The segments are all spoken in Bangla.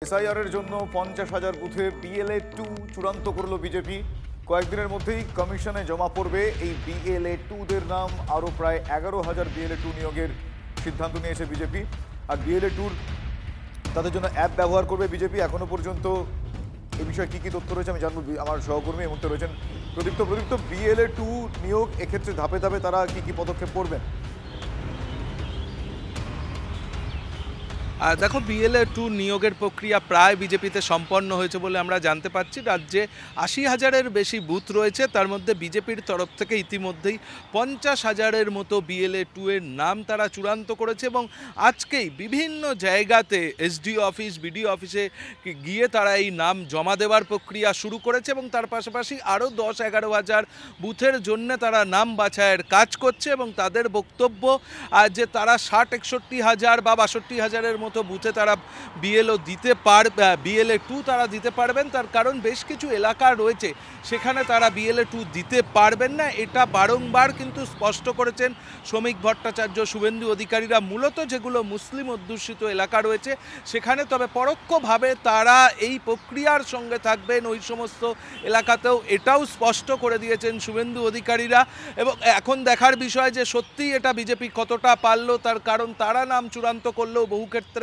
এসআইআর এর জন্য 50,000 বুথে BLA-2 চূড়ান্ত করল বিজেপি। কয়েকদিনের মধ্যেই কমিশনে জমা পড়বে এই BLA-2দের নাম। আরও প্রায় 11,000 BLA-2 নিয়োগের সিদ্ধান্ত নিয়েছে বিজেপি। আর BLA-2 তাদের জন্য অ্যাপ ব্যবহার করবে বিজেপি। এখনো পর্যন্ত এ বিষয়ে কী কী তথ্য রয়েছে আমি জানবো। আমার সহকর্মী এই মুহূর্তে রয়েছেন প্রদীপ্ত। BLA-2 নিয়োগ এক্ষেত্রে ধাপে ধাপে তারা কী কী পদক্ষেপ করবেন? দেখো, BLA-2 নিয়োগের প্রক্রিয়া প্রায় বিজেপিতে সম্পন্ন হয়েছে বলে আমরা জানতে পারছি। রাজ্যে 80,000-এর বেশি বুথ রয়েছে, তার মধ্যে বিজেপির তরফ থেকে ইতিমধ্যেই 50,000-এর মতো BLA-2 এর নাম তারা চূড়ান্ত করেছে এবং আজকেই বিভিন্ন জায়গাতে SDO অফিস, BDO অফিসে গিয়ে তারা এই নাম জমা দেওয়ার প্রক্রিয়া শুরু করেছে এবং তার পাশাপাশি আরও 10-11,000 বুথের জন্য তারা নাম বাছাইয়ের কাজ করছে এবং তাদের বক্তব্য যে তারা 60-61,000 বা 62,000-এর মতো বুথে তারা BLA-2 তারা দিতে পারবেন। তার কারণ বেশ কিছু এলাকা রয়েছে সেখানে তারা BLA-2 দিতে পারবেন না। এটা বারংবার কিন্তু স্পষ্ট করেছেন শ্রমিক ভট্টাচার্য, শুভেন্দু অধিকারীরা। মূলত যেগুলো মুসলিম অধ্যুষিত এলাকা রয়েছে সেখানে, তবে পরোক্ষভাবে তারা এই প্রক্রিয়ার সঙ্গে থাকবেন ওই সমস্ত এলাকাতেও, এটাও স্পষ্ট করে দিয়েছেন শুভেন্দু অধিকারীরা। এবং এখন দেখার বিষয় যে সত্যিই এটা বিজেপি কতটা পারল। তার কারণ তারা নাম চূড়ান্ত করলেও বহু ক্ষেত্রে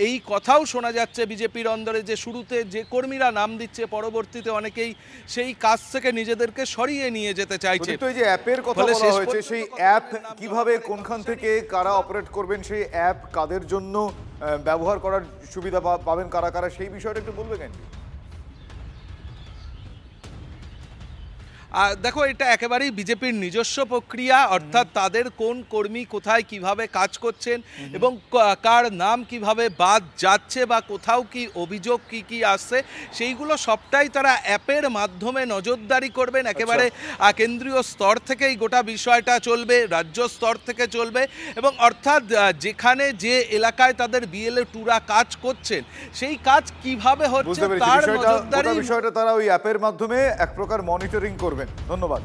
এই কথাও শোনা যাচ্ছে বিজেপির অন্দরে যে শুরুতে যে কর্মীরা নাম দিচ্ছে পরবর্তীতে অনেকেই সেই কাজ থেকে নিজেদেরকে সরিয়ে নিয়ে যেতে চাইছে। তো এই যে অ্যাপের কথা বলা হয়েছে, সেই অ্যাপ কিভাবে কোনখান থেকে কারা অপারেট করবেন, সেই অ্যাপ কাদের জন্য ব্যবহার করার সুবিধা পাবেন কারা কারা, সেই বিষয়টা একটু বলবেন কেন? দেখো, এটা একেবারেই বিজেপির নিজস্ব প্রক্রিয়া, অর্থাৎ তাদের কোন কর্মী কোথায় কিভাবে কাজ করছেন এবং কার নাম কিভাবে বাদ যাচ্ছে বা কোথাও কি অভিযোগ কি আসছে সেইগুলো সবটাই তারা অ্যাপের মাধ্যমে নজরদারি করবেন। একেবারে কেন্দ্রীয় স্তর থেকেই গোটা বিষয়টা চলবে, রাজ্য স্তর থেকে চলবে এবং অর্থাৎ যেখানে যে এলাকায় তাদের BLA-2রা কাজ করছেন সেই কাজ কিভাবে হচ্ছে তার নজরদারি, বিষয়টা তারা ওই অ্যাপের মাধ্যমে এক প্রকার মনিটরিং করবেন। ধন্যবাদ।